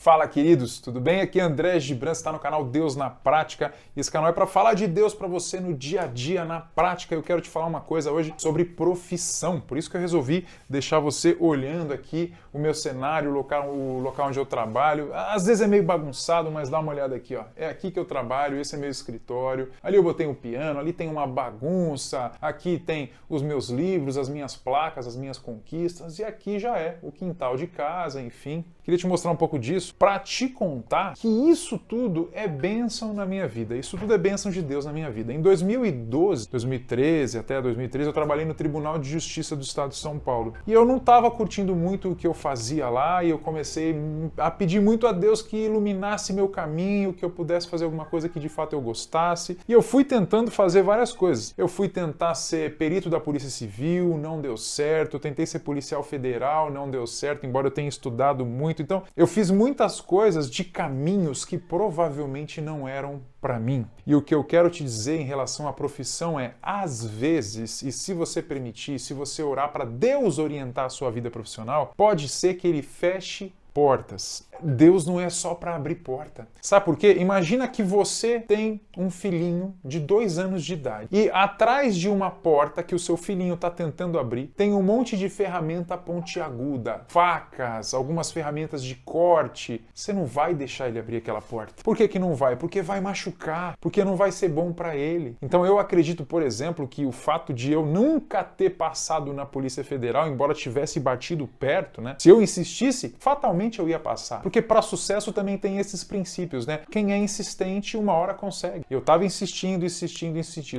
Fala, queridos, tudo bem? Aqui é André Gibran, você está no canal Deus na Prática. Esse canal é para falar de Deus para você no dia a dia, na prática. Eu quero te falar uma coisa hoje sobre profissão. Por isso que eu resolvi deixar você olhando aqui o meu cenário, o local onde eu trabalho. Às vezes é meio bagunçado, mas dá uma olhada aqui, ó. É aqui que eu trabalho, esse é meu escritório. Ali eu botei um piano, ali tem uma bagunça. Aqui tem os meus livros, as minhas placas, as minhas conquistas. E aqui já é o quintal de casa, enfim. Queria te mostrar um pouco disso para te contar que isso tudo é bênção na minha vida. Isso tudo é bênção de Deus na minha vida. Em 2013 até 2013, eu trabalhei no Tribunal de Justiça do Estado de São Paulo. E eu não estava curtindo muito o que eu fazia lá e eu comecei a pedir muito a Deus que iluminasse meu caminho, que eu pudesse fazer alguma coisa que de fato eu gostasse. E eu fui tentando fazer várias coisas. Eu fui tentar ser perito da Polícia Civil, não deu certo. Eu tentei ser policial federal, não deu certo, embora eu tenha estudado muito. Então, eu fiz muitas coisas de caminhos que provavelmente não eram para mim. E o que eu quero te dizer em relação à profissão é, às vezes, e se você permitir, se você orar para Deus orientar a sua vida profissional, pode ser que Ele feche portas. Deus não é só para abrir porta. Sabe por quê? Imagina que você tem um filhinho de 2 anos de idade e atrás de uma porta que o seu filhinho está tentando abrir, tem um monte de ferramenta pontiaguda, facas, algumas ferramentas de corte. Você não vai deixar ele abrir aquela porta. Por que que não vai? Porque vai machucar, porque não vai ser bom para ele. Então eu acredito, por exemplo, que o fato de eu nunca ter passado na Polícia Federal, embora tivesse batido perto, né? Se eu insistisse, fatalmente eu ia passar. Porque para sucesso também tem esses princípios, né? Quem é insistente, uma hora consegue. Eu estava insistindo,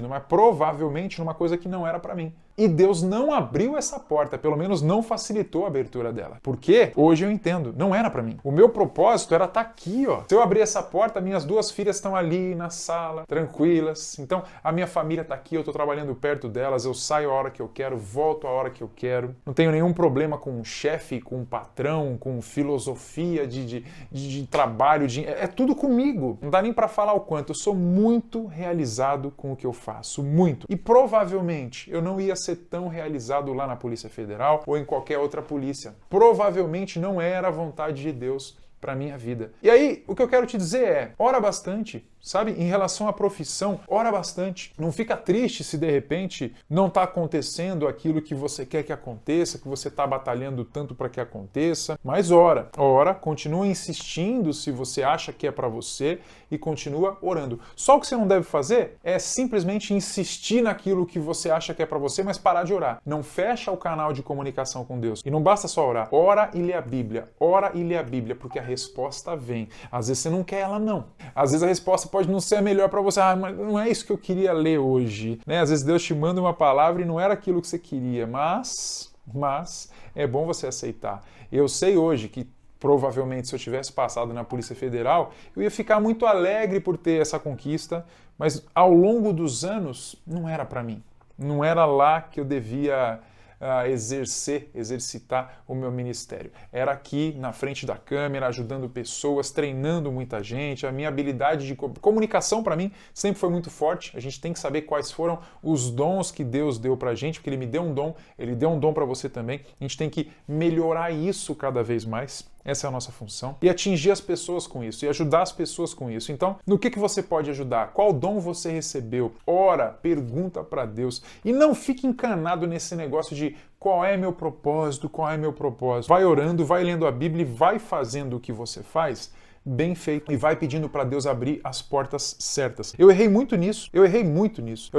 mas provavelmente numa coisa que não era para mim. E Deus não abriu essa porta, pelo menos não facilitou a abertura dela. Porque hoje eu entendo, não era para mim. O meu propósito era estar aqui, ó. Se eu abrir essa porta, minhas 2 filhas estão ali na sala, tranquilas. Então, a minha família está aqui, eu estou trabalhando perto delas, eu saio a hora que eu quero, volto a hora que eu quero. Não tenho nenhum problema com um chefe, com um patrão, com filosofia de trabalho, é tudo comigo. Não dá nem para falar o quanto. Eu sou muito realizado com o que eu faço, muito. E provavelmente eu não ia ser tão realizado lá na Polícia Federal ou em qualquer outra polícia. Provavelmente não era a vontade de Deus para minha vida. E aí, o que eu quero te dizer é, ora bastante, sabe? Em relação à profissão, ora bastante. Não fica triste se de repente não está acontecendo aquilo que você quer que aconteça, que você está batalhando tanto para que aconteça, mas ora, continua insistindo se você acha que é para você e continua orando. Só o que você não deve fazer é simplesmente insistir naquilo que você acha que é para você, mas parar de orar. Não fecha o canal de comunicação com Deus. E não basta só orar. Ora e lê a Bíblia. Ora e lê a Bíblia, porque a resposta vem. Às vezes você não quer ela, não. Às vezes a resposta pode não ser a melhor para você. Ah, mas não é isso que eu queria ler hoje. Né? Às vezes Deus te manda uma palavra e não era aquilo que você queria, mas é bom você aceitar. Eu sei hoje que provavelmente se eu tivesse passado na Polícia Federal, eu ia ficar muito alegre por ter essa conquista, mas ao longo dos anos não era para mim. Não era lá que eu devia exercitar o meu ministério. Era aqui, na frente da câmera, ajudando pessoas, treinando muita gente. A minha habilidade de comunicação, para mim, sempre foi muito forte. A gente tem que saber quais foram os dons que Deus deu pra gente, porque Ele me deu um dom, Ele deu um dom para você também. A gente tem que melhorar isso cada vez mais. Essa é a nossa função. E atingir as pessoas com isso, e ajudar as pessoas com isso. Então, no que você pode ajudar? Qual dom você recebeu? Ora, pergunta para Deus. E não fique encanado nesse negócio de qual é meu propósito, qual é meu propósito. Vai orando, vai lendo a Bíblia e vai fazendo o que você faz bem feito e vai pedindo para Deus abrir as portas certas. Eu errei muito nisso. Eu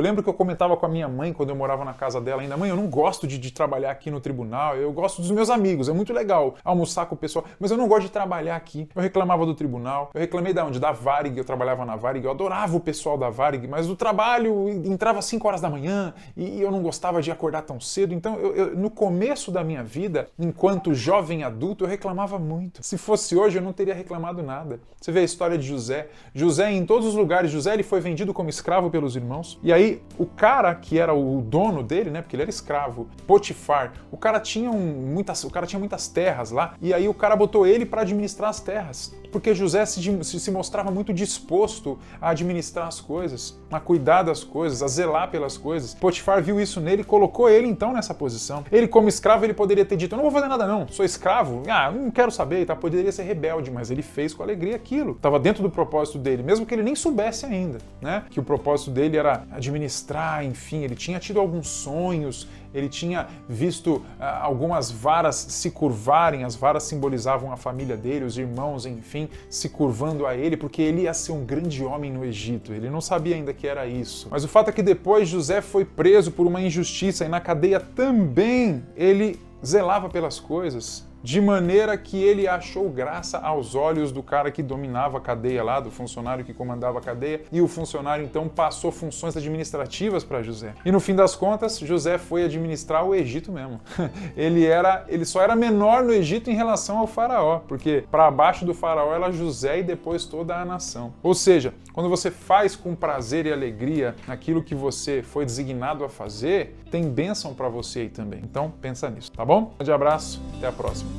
lembro que eu comentava com a minha mãe quando eu morava na casa dela ainda, mãe, eu não gosto de trabalhar aqui no tribunal, eu gosto dos meus amigos, é muito legal almoçar com o pessoal, mas eu não gosto de trabalhar aqui. Eu reclamava do tribunal, eu reclamei da onde? Da Varig, eu trabalhava na Varig, eu adorava o pessoal da Varig, mas o trabalho entrava às 5 horas da manhã e eu não gostava de acordar tão cedo, então no começo da minha vida, enquanto jovem adulto, eu reclamava muito. Se fosse hoje, eu não teria reclamado nada. Você vê a história de José. José em todos os lugares. José ele foi vendido como escravo pelos irmãos. E aí o cara que era o dono dele, né, porque ele era escravo, Potifar, o cara tinha muitas terras lá. E aí o cara botou ele para administrar as terras. Porque José se mostrava muito disposto a administrar as coisas, a cuidar das coisas, a zelar pelas coisas. Potifar viu isso nele e colocou ele então nessa posição. Não. Ele, como escravo, ele poderia ter dito, eu não vou fazer nada não, sou escravo, não quero saber, tá? Poderia ser rebelde, mas ele fez com alegria aquilo. Estava dentro do propósito dele, mesmo que ele nem soubesse ainda, né? Que o propósito dele era administrar, enfim, ele tinha tido alguns sonhos, ele tinha visto algumas varas se curvarem, as varas simbolizavam a família dele, os irmãos, enfim, se curvando a ele, porque ele ia ser um grande homem no Egito. Ele não sabia ainda que era isso. Mas o fato é que depois José foi preso por uma injustiça e na cadeia também ele zelava pelas coisas, de maneira que ele achou graça aos olhos do cara que dominava a cadeia lá, do funcionário que comandava a cadeia, e o funcionário então passou funções administrativas para José. E no fim das contas, José foi administrar o Egito mesmo. Ele só era menor no Egito em relação ao faraó, porque para baixo do faraó era José e depois toda a nação. Ou seja, quando você faz com prazer e alegria naquilo que você foi designado a fazer, tem bênção para você aí também. Então, pensa nisso, tá bom? Um grande abraço, até a próxima.